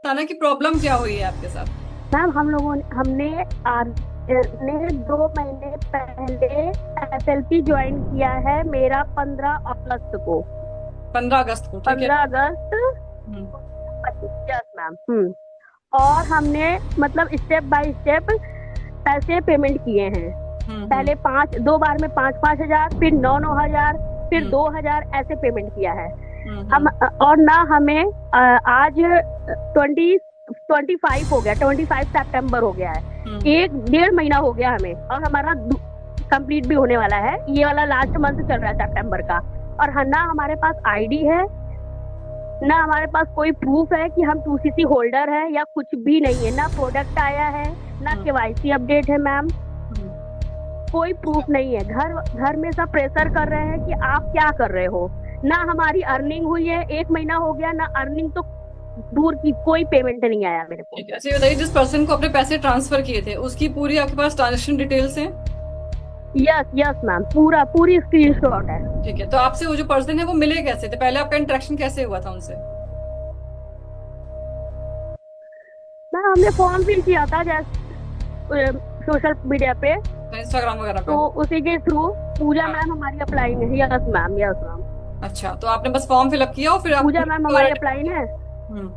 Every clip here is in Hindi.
बताना कि प्रॉब्लम क्या हुई है आपके साथ। मैम हमने 2 महीने पहले एसएलपी ज्वाइन किया है, मेरा 15 अगस्त को। 15 अगस्त को, ठीक है। 15 अगस्त हम्म। 2025। Yes ma'am. और हमने मतलब स्टेप बाय स्टेप पैसे पेमेंट किए हैं। हम्म। पहले 2 बार में 5-5 हजार, फिर 9-9 हजार, फिर हम्म। 2 हजार ऐसे पेमेंट किया है। हम हम्म। और ना हमें आज 25 हो गया, 25 सितंबर हो गया है। हम्म। 1 डेढ़ महीना हो गया हमें, और हमारा कंप्लीट भी होने वाला है। ये वाला लास्ट मंथ चल रहा है सितंबर का। और ना हमारे पास आईडी है, ना हमारे पास कोई प्रूफ है कि हम 2CC होल्डर है, या कुछ भी नहीं है। ना प्रोडक्ट आया है, ना हम्म। केवाईसी अपडेट है मैम। हम्म। कोई प्रूफ नहीं है। घर घर में सब प्रेशर कर रहे हैं कि आप क्या कर रहे हो। ना हमारी अर्निंग हुई है, 1 महीना हो गया, ना अर्निंग तो दूर की, कोई पेमेंट नहीं आया मेरे को। ठीक है, अच्छा ये बताइए, जिस पर्सन को अपने पैसे ट्रांसफर किए थे उसकी पूरी आपके पास ट्रांजेक्शन डिटेल्स हैं? यस यस मैम, पूरी स्क्रीनशॉट है। ठीक है, तो आपसे वो जो पर्सन है वो मिले कैसे थे, पहले आपका इंटरेक्शन कैसे हुआ था उनसे? मैम हमने फॉर्म फिल किया था जैसे सोशल मीडिया पे, इंस्टाग्राम वगैरह पे? तो उसी के थ्रू पूजा हाँ। मैम हमारी अप्लाइंग है। Yes ma'am, yes ma'am. अच्छा, तो आपने बस फॉर्म फिलअप किया और फिर आप पूजा मैम हमारी अप्लाइंग है। हम्म।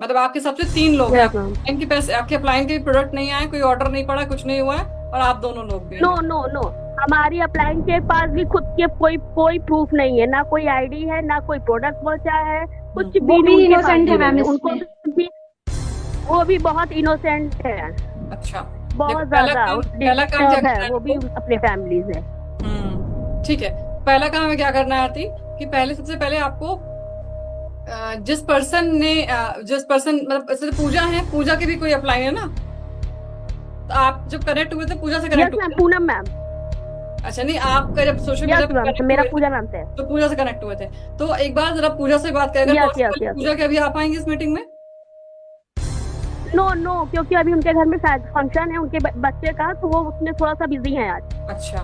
मतलब आपके सबसे 3 लोग हैं, यस मैम। आपके इनके पैसे, आपके अप्लायंस के प्रोडक्ट नहीं आए, कोई ऑर्डर नहीं पड़ा, कुछ नहीं हुआ है, और आप दोनों लोग भी नो हैं। नो नो, हमारी अप्लाइंग के पास भी खुद के कोई कोई प्रूफ नहीं है, ना कोई आईडी है, ना कोई प्रोडक्ट पहुंचा है। कुछ हम्म। वो भी भी उनके पास इनोसेंट है भी नहीं मैम है। उनको इसमें। भी, वो भी बहुत इनोसेंट है। अच्छा। देखो, बहुत पहला ज्यादा काम, पहला काम क्या डिस्टर्ब है, करना है वो भी आपको? अपने फैमिली से। ठीक है। पहला काम हमें क्या करना है आरती, कि पहले सबसे पहले आपको जिस पर्सन मतलब जैसे पूजा है, पूजा के भी कोई अप्लाई है ना, तो आप जब कनेक्ट हुए थे पूजा से कनेक्ट यस हुए मैम, थे? पूनम मैम। अच्छा, नहीं, आपका जब सोशल मीडिया यस पे मैम, कनेक्ट मेरा हुए थे पूजा नाम से है। तो पूजा से कनेक्ट हुए थे, तो एक बार जरा पूजा से बात करें, अगर यस यस पॉसिबल, यस पूजा यस। के अभी आ पाएंगे इस मीटिंग में? नो नो, क्योंकि अभी उनके घर में शायद फंक्शन है उनके बच्चे का, तो वो उसमें थोड़ा सा बिजी है आज। अच्छा,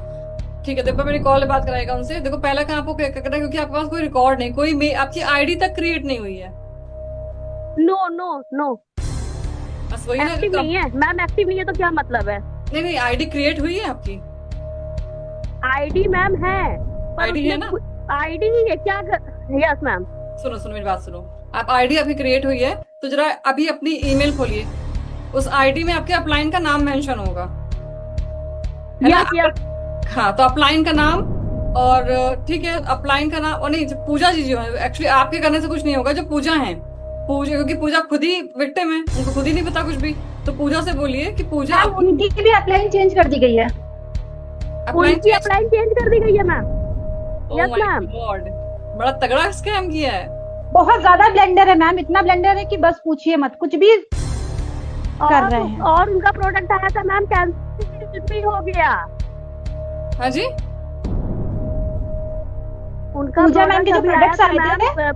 ठीक है, देखो मेरी कॉल बात कराएगा उनसे। देखो, पहला काम आपको क्या करना है, क्योंकि आपके पास कोई रिकॉर्ड नहीं, आपकी आईडी तक क्रिएट नहीं हुई है। नो नो नो, बस वही ना, एक्टिव नहीं है मैम। एक्टिव नहीं है तो क्या मतलब है। नहीं नहीं, आईडी क्रिएट हुई है आपकी? आईडी मैम है, पर आईडी है उसमें ना? आईडी ही है क्या यस मैम। सुनो सुनो, मेरी बात सुनो। आप आईडी अभी क्रिएट हुई है, तो जरा अभी अपनी ईमेल खोलिए। उस आईडी में आपके अपलाइन का नाम मेंशन होगा, है ना? Yes yes. हाँ, तो अपलाइन का नाम, और ठीक है, अपलाइन का नाम, और नहीं, जो पूजा जी जो है, एक्चुअली आपके करने से कुछ नहीं होगा, जो पूजा है, पूजा, क्योंकि पूजा खुद ही विक्टिम है, उनको खुद ही नहीं पता कुछ भी। तो पूजा से बोलिए कि पूजा मैम उनकी भी अप्लाइन चेंज कर दी गई है। अपलाइन उनकी चेंज। अप्लाई चेंज कर दी गई है ma'am. O yes my ma'am. God, बड़ा तगड़ा स्कैम किया है। बहुत ज्यादा ब्लेंडर है मैम, इतना ब्लेंडर है कि बस पूछिए मत, कुछ भी कर रहे हैं। और उनका प्रोडक्ट आया था मैम, कैंसिल भी हो गया। हाँ जी। उनका पूजा मैम के जो अभी आया प्रोडक्ट्स था आए थे, मैम,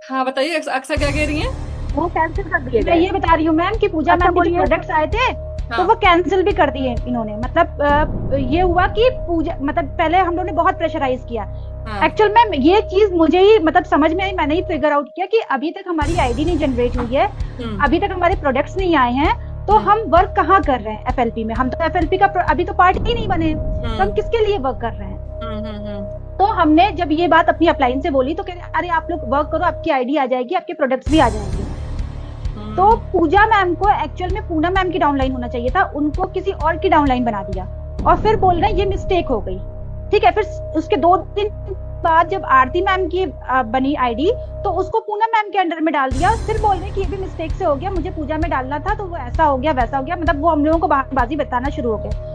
हाँ बताइए, अक्सर क्या कह रही हैं? वो कैंसिल कर दिए मैं गए। ये बता रही हूँ मैम कि पूजा अच्छा मैम के जो बोलिए। प्रोडक्ट्स आए थे तो हाँ। वो कैंसिल भी कर दिए इन्होंने। मतलब ये हुआ कि पूजा, मतलब पहले हम लोगों ने बहुत प्रेशराइज किया। हाँ। एक्चुअल में ये चीज मुझे ही मतलब समझ में आई, मैंने ही फिगर आउट किया कि अभी तक हमारी आईडी नहीं जनरेट हुई है, अभी तक हमारे प्रोडक्ट्स नहीं आए हैं, तो हम वर्क कहाँ कर रहे हैं एफएलपी में? हम तो एफएलपी का अभी तो पार्ट ही नहीं बने, तो हम किसके लिए वर्क कर रहे हैं? तो हमने जब ये बात अपनी अपलाइन से बोली तो कह रहे अरे आप लोग वर्क करो, आपकी आईडी आ जाएगी, आपके प्रोडक्ट्स भी आ जाएंगे। तो पूजा मैम को एक्चुअल में पूनम मैम की डाउनलाइन होना चाहिए था, उनको किसी और की डाउनलाइन बना दिया, और फिर बोल रहे हैं ये मिस्टेक हो गई। ठीक है, फिर उसके 2 दिन बाद जब आरती मैम की बनी आईडी, तो उसको पूनम मैम के अंडर में डाल दिया। फिर बोल रहे हैं कि ये भी मिस्टेक से हो गया, मुझे पूजा में डालना था, तो वो ऐसा हो गया वैसा हो गया। मतलब वो हम लोगों को बहानेबाजी बताना शुरू हो गए।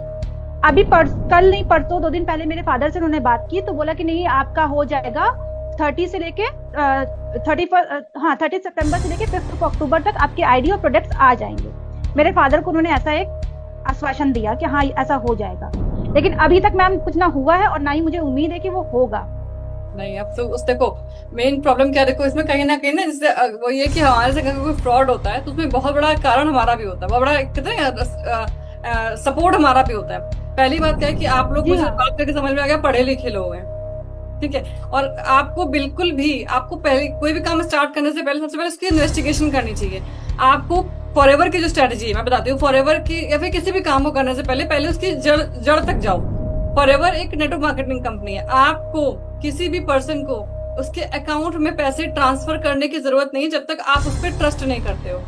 अभी कल नहीं परसों 2 दिन पहले मेरे फादर से उन्होंने बात की, तो बोला कि नहीं आपका हो जाएगा 30 से लेके 30 सितंबर से लेके 5 अक्टूबर तक आपके आईडी और प्रोडक्ट्स आ जाएंगे। मेरे फादर को उन्होंने ऐसा एक आश्वासन दिया कि हाँ ऐसा हो जाएगा, लेकिन अभी तक मैम कुछ ना हुआ है और ना ही मुझे उम्मीद है कि वो होगा। नहीं, अब तो उस देखो, मेन प्रॉब्लम क्या, देखो इसमें कहीं ना कहीं ना, जैसे वो ये कि हमारे से कोई फ्रॉड होता है तो उसमें बहुत बड़ा कारण हमारा भी होता है, बहुत बड़ा कितने सपोर्ट हमारा भी होता है। पहली बात क्या है कि आप लोग, जी मुझे हाँ। बात करके समझ में आ गया, पढ़े लिखे लोग हैं, ठीक है। और आपको बिल्कुल भी, आपको पहले कोई भी काम स्टार्ट करने से पहले सबसे पहले उसकी इन्वेस्टिगेशन करनी चाहिए। आपको फॉरएवर की जो स्ट्रेटजी है मैं बताती हूँ, फॉरएवर की या फिर किसी भी काम को करने से पहले पहले उसकी जड़ तक जाओ। फॉरएवर एक नेटवर्क मार्केटिंग कंपनी है। आपको किसी भी पर्सन को उसके अकाउंट में पैसे ट्रांसफर करने की जरूरत नहीं जब तक आप उस पर ट्रस्ट नहीं करते हो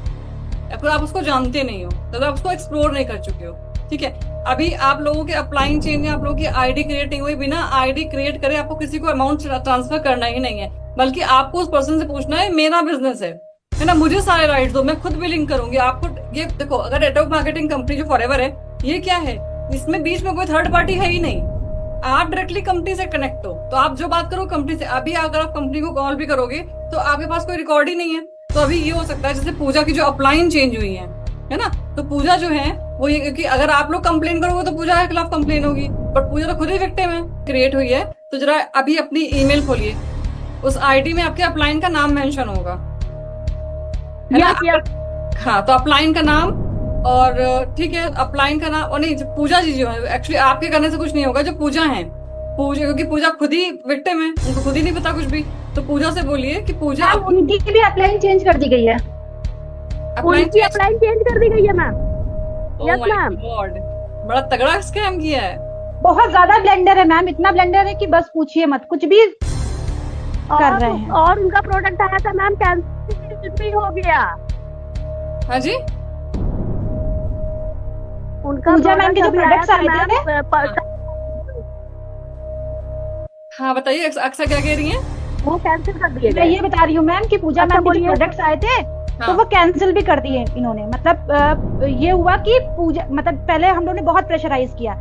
या फिर आप उसको जानते नहीं हो, तब आप उसको एक्सप्लोर नहीं कर चुके हो। ठीक है, अभी आप लोगों के अपलाइन चेन में आप लोगों की आईडी क्रिएट नहीं हुई, बिना आईडी क्रिएट करे आपको किसी को अमाउंट ट्रांसफर करना ही नहीं है, बल्कि आपको उस पर्सन से पूछना है मेरा बिजनेस है ना, मुझे सारे राइट्स दो, मैं खुद भी लिंक करूंगी आपको। ये देखो, अगर नेटवर्क मार्केटिंग कंपनी जो फॉरएवर है, ये क्या है, इसमें बीच में कोई थर्ड पार्टी है ही नहीं। आप डायरेक्टली कंपनी से कनेक्ट हो, तो आप जो बात करो कंपनी से। अभी अगर आप कंपनी को कॉल भी करोगे तो आपके पास कोई रिकॉर्ड ही नहीं है। तो अभी ये हो सकता है जैसे पूजा की जो अपलाइन चेंज हुई है ना, तो पूजा जो है वो ये, क्योंकि अगर आप लोग कंप्लेन करोगे तो पूजा के खिलाफ कंप्लेन होगी, बट पूजा तो खुद ही विक्टिम है, क्रिएट हुई है। तो जरा अभी अपनी ईमेल खोलिए, उस आईडी में आपके अपलाइन का नाम मेंशन होगा, है ना? हाँ, तो अपलाइन का नाम और ठीक है, अपलाइन का नाम, और नहीं, पूजा जी जो है, एक्चुअली आपके करने से कुछ नहीं होगा, जो पूजा है, पूजा, क्योंकि पूजा खुद ही विक्टिम है, उनको खुद ही नहीं पता कुछ भी। तो पूजा से बोलिए कि पूजा उनकी भी अपलाइन चेंज कर दी गई है, उनकी अपलाइन चेंज कर दी गई है मैम। यस मैम, बड़ा तगड़ा स्कैम किया है। बहुत ज्यादा ब्लेंडर है मैम, इतना ब्लेंडर है कि बस पूछिए मत, कुछ भी कर रहे हैं। और उनका प्रोडक्ट आया था मैम, कैंसिल भी हो गया। हाँ जी, उनका पूजा मैम के जो प्रोडक्ट्स आए थे, हाँ बताइए, अक्सर क्या कह रही हैं? वो कैंसिल कर दिए मैं गए। ये बता रही हूँ मैम कि पूजा मैम के जो प्रोडक्ट्स आए थे तो वो कैंसिल भी कर दिए इन्होंने। मतलब ये हुआ कि पूजा, मतलब पहले हम लोगों ने बहुत प्रेशराइज किया।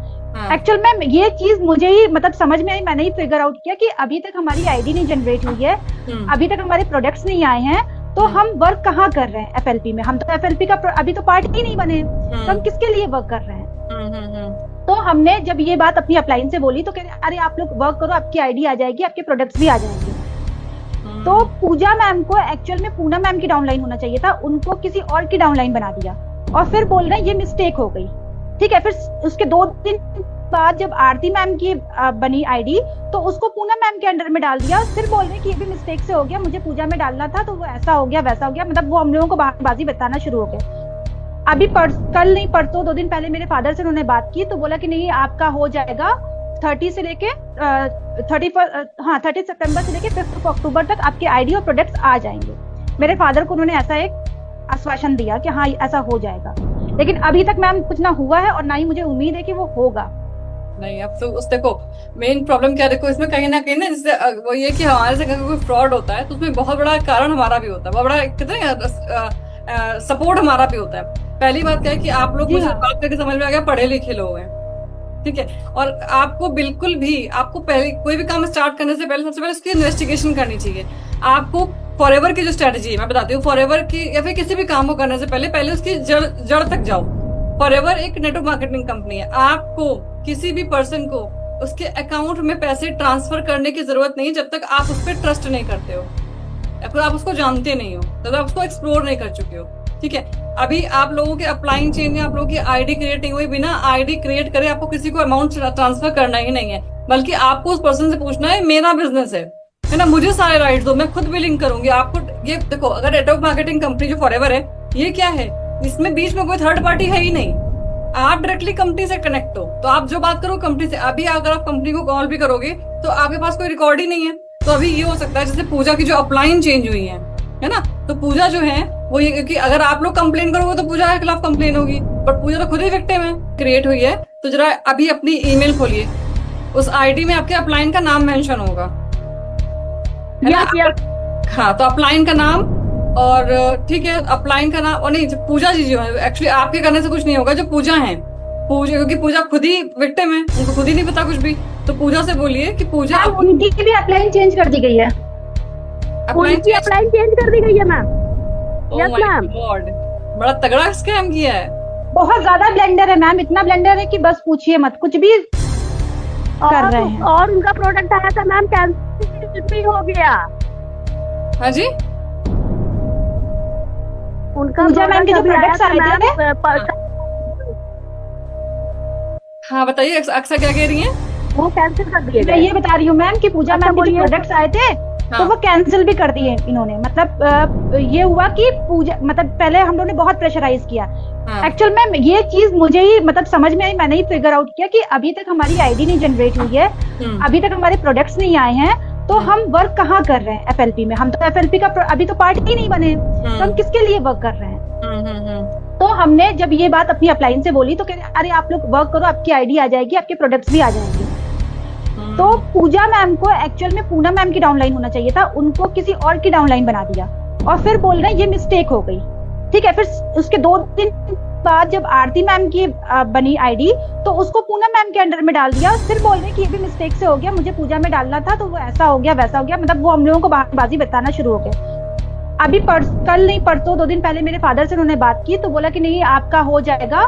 एक्चुअल में ये चीज मुझे ही मतलब समझ में आई, मैंने ही फिगर आउट किया कि अभी तक हमारी आईडी नहीं जनरेट हुई है, अभी तक हमारे प्रोडक्ट्स नहीं आए हैं, तो हम वर्क कहाँ कर रहे हैं एफएलपी में? हम तो एफएलपी का अभी तो पार्ट ही नहीं बने, तो हम किसके लिए वर्क कर रहे हैं? तो हमने जब ये बात अपनी अपलाइन से बोली तो कह रहे अरे आप लोग वर्क करो, आपकी आईडी आ जाएगी, आपके प्रोडक्ट्स भी आ जाएंगे। तो पूजा मैम को एक्चुअल में पूना मैम की डाउनलाइन होना चाहिए था, उनको किसी और की डाउनलाइन बना दिया और फिर बोल रहे हैं ये मिस्टेक हो गई। ठीक है, फिर उसके 2 दिन बाद जब आरती मैम की बनी आईडी तो उसको पूना मैम के अंडर में डाल दिया, फिर बोल रहे हैं कि ये भी मिस्टेक से हो गया, मुझे पूजा में डालना था तो वो ऐसा हो गया वैसा हो गया। मतलब वो हम लोगों को बहानेबाजी बताना शुरू हो गया। अभी कल नहीं परसों 2 दिन पहले मेरे फादर से उन्होंने बात की तो बोला कि नहीं आपका हो जाएगा 30 से लेके 30 सितंबर से लेके 5 अक्टूबर तक आपके आईडी और प्रोडक्ट्स आ जाएंगे। मेरे फादर को उन्होंने ऐसा एक आश्वासन दिया कि हाँ ऐसा हो जाएगा, लेकिन अभी तक मैम कुछ ना हुआ है और ना ही मुझे उम्मीद है कि वो होगा। नहीं, अब तो उस देखो मेन प्रॉब्लम क्या, देखो इसमें कहीं ना जैसे वो ये कि हमारे से कोई फ्रॉड होता है तो उसमें बहुत बड़ा कारण हमारा भी होता है, बहुत बड़ा कितने सपोर्ट हमारा भी होता है। पहली बात क्या है कि आप लोग, मुझे बात करके समझ में आ गया, पढ़े लिखे लोग हैं, ठीक है, और आपको बिल्कुल भी, आपको पहले कोई भी काम स्टार्ट करने से पहले सबसे पहले उसकी इन्वेस्टिगेशन करनी चाहिए। आपको फॉरएवर की जो स्ट्रेटजी है मैं बताती हूँ, फॉरएवर की या फिर किसी भी काम को करने से पहले पहले उसकी जड़ तक जाओ। फॉरएवर एक नेटवर्क मार्केटिंग कंपनी है। आपको किसी भी पर्सन को उसके अकाउंट में पैसे ट्रांसफर करने की जरूरत नहीं जब तक आप उस पर ट्रस्ट नहीं करते हो या फिर आप उसको जानते नहीं हो, तब आप उसको एक्सप्लोर नहीं कर चुके हो। ठीक है, अभी आप लोगों के अपलाइन चेन में आप लोगों की आईडी क्रिएट नहीं हुई, बिना आईडी क्रिएट करे आपको किसी को अमाउंट ट्रांसफर करना ही नहीं है, बल्कि आपको उस पर्सन से पूछना है मेरा बिजनेस है ना, मुझे सारे राइट्स दो, मैं खुद भी लिंक करूंगी आपको। ये देखो, अगर नेटवर्क मार्केटिंग कंपनी जो फॉरएवर है, ये क्या है, इसमें बीच में कोई थर्ड पार्टी है ही नहीं। आप डायरेक्टली कंपनी से कनेक्ट हो, तो आप जो बात करो कंपनी से। अभी अगर आप कंपनी को कॉल भी करोगे तो आपके पास कोई रिकॉर्ड ही नहीं है। तो अभी ये हो सकता है जैसे पूजा की जो अपलाइन चेंज हुई है ना, तो पूजा जो है वो ये, क्योंकि अगर आप लोग कंप्लेन करोगे तो पूजा के खिलाफ कंप्लेन होगी, बट पूजा तो खुद ही विक्टिम है, क्रिएट हुई है। तो जरा अभी अपनी ईमेल खोलिए, उस आईडी में आपके अपलाइन का नाम मेंशन होगा, है ना? हाँ, तो अपलाइन का नाम और ठीक है, अपलाइन का नाम, और नहीं, पूजा जी जो है, एक्चुअली आपके करने से कुछ नहीं होगा, जो पूजा है, पूजा, क्योंकि पूजा खुद ही विक्टिम है, उनको खुद ही नहीं पता कुछ भी। तो पूजा से बोलिए कि पूजा उनकी भी अपलाइन चेंज कर दी गई है, उनकी अपलाइन चेंज कर दी गई है मैम। यस मैम, बड़ा तगड़ा स्कैम किया है। बहुत ज्यादा ब्लेंडर है मैम, इतना ब्लेंडर है कि बस पूछिए मत, कुछ भी कर रहे हैं। और उनका प्रोडक्ट आया था मैम, कैंसिल भी हो गया। हाँ जी, उनका पूजा मैम के जो प्रोडक्ट्स आए थे, हाँ बताइए, अक्सर क्या कह रही हैं? वो कैंसिल कर दिए मैं गए। ये बता रही हूँ मैम कि पूजा अच्छा, मैम के जो बोलिए। प्रोडक्ट्स आए थे तो हाँ। वो कैंसिल भी कर दिए इन्होंने। मतलब ये हुआ कि पूजा मतलब पहले हम लोगों ने बहुत प्रेशराइज किया। हाँ। एक्चुअल मैम ये चीज मुझे ही मतलब समझ में आई, मैंने ही फिगर आउट किया कि अभी तक हमारी आईडी नहीं जनरेट हुई है, अभी तक हमारे प्रोडक्ट्स नहीं आए हैं, तो हम वर्क कहाँ कर रहे हैं एफएलपी में? हम तो एफएलपी का अभी तो पार्ट ही नहीं बने, तो हम किसके लिए वर्क कर रहे हैं? तो हमने जब ये बात अपनी अपलाइन से बोली तो कह रहे अरे आप लोग वर्क करो, आपकी आईडी आ जाएगी, आपके प्रोडक्ट्स भी आ जाएंगे। तो पूजा मैम को एक्चुअल में पूनम मैम की डाउनलाइन होना चाहिए था, उनको किसी और की डाउनलाइन बना दिया और फिर बोल रहे हैं ये मिस्टेक हो गई। ठीक है, फिर उसके 2 दिन बाद जब आरती मैम की बनी आईडी तो उसको पूनम मैम के अंडर में डाल दिया, फिर बोल रहे हैं कि ये भी मिस्टेक से हो गया, मुझे पूजा में डालना था तो वो ऐसा हो गया वैसा हो गया। मतलब वो हम लोगों को बहानेबाजी बताना शुरू हो गया। अभी कल नहीं परसों 2 दिन पहले मेरे फादर से उन्होंने बात की तो बोला कि नहीं आपका हो जाएगा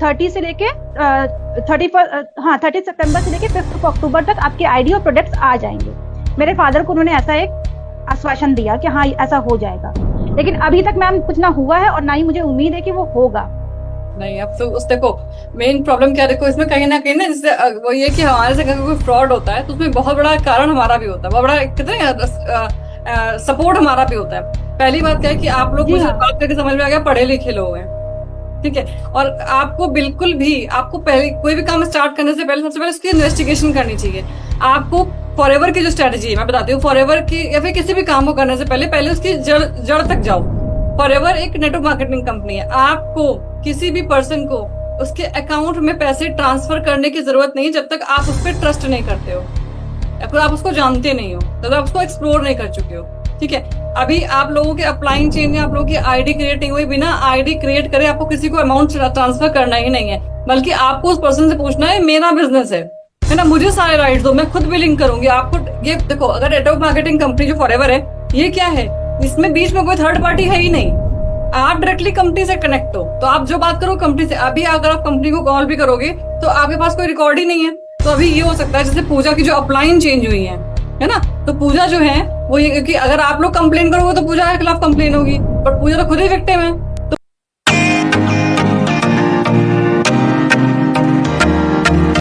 30 से लेके 30 सितंबर से लेके 5 अक्टूबर तक आपके आईडी और प्रोडक्ट्स आ जाएंगे। मेरे फादर को उन्होंने ऐसा एक आश्वासन दिया कि हाँ ऐसा हो जाएगा, लेकिन अभी तक मैम कुछ ना हुआ है और ना ही मुझे उम्मीद है कि वो होगा। नहीं, अब तो उस देखो मेन प्रॉब्लम क्या, देखो इसमें कहीं ना जैसे वो ये कि हमारे से अगर कोई फ्रॉड होता है तो उसमें बहुत बड़ा कारण हमारा भी होता है, बहुत बड़ा कितने सपोर्ट हमारा भी होता है। पहली बात क्या है कि आप लोग मुझे बात करके समझ में आ गया पढ़े लिखे लोग हैं, ठीक है, और आपको बिल्कुल भी आपको पहले कोई भी काम स्टार्ट करने से पहले सबसे पहले उसकी इन्वेस्टिगेशन करनी चाहिए। आपको फॉरएवर की जो स्ट्रेटजी है मैं बताती हूँ, फॉरएवर की या फिर किसी भी काम को करने से पहले उसकी जड़ तक जाओ। फॉरएवर एक नेटवर्क मार्केटिंग कंपनी है, आपको किसी भी पर्सन को उसके अकाउंट में पैसे ट्रांसफर करने की जरूरत नहीं जब तक आप उस पर ट्रस्ट नहीं करते हो या फिर आप उसको जानते नहीं हो, तब आप उसको एक्सप्लोर नहीं कर चुके हो। ठीक है, अभी आप लोगों के अपलाइन चेन में आप लोगों की आईडी क्रिएट नहीं हुई, बिना आईडी क्रिएट करे आपको किसी को अमाउंट ट्रांसफर करना ही नहीं है, बल्कि आपको उस पर्सन से पूछना है मेरा बिजनेस है ना, मुझे सारे राइट्स दो, मैं खुद बिलिंग करूंगी आपको। ये देखो अगर नेटवर्क मार्केटिंग कंपनी जो फॉरएवर है ये क्या है, इसमें बीच में कोई थर्ड पार्टी है ही नहीं, आप डायरेक्टली कंपनी से कनेक्ट हो, तो आप जो बात करो कंपनी से। अभी अगर आप कंपनी को कॉल भी करोगे तो आपके पास कोई रिकॉर्ड ही नहीं है, तो अभी ये हो सकता है जैसे पूजा की जो अपलाइन चेंज हुई है ना, तो पूजा जो है वो ये कि अगर आप लोग कंप्लेन करोगे तो पूजा के खिलाफ कंप्लेन होगी, बट पूजा तो खुद ही विक्टिम है।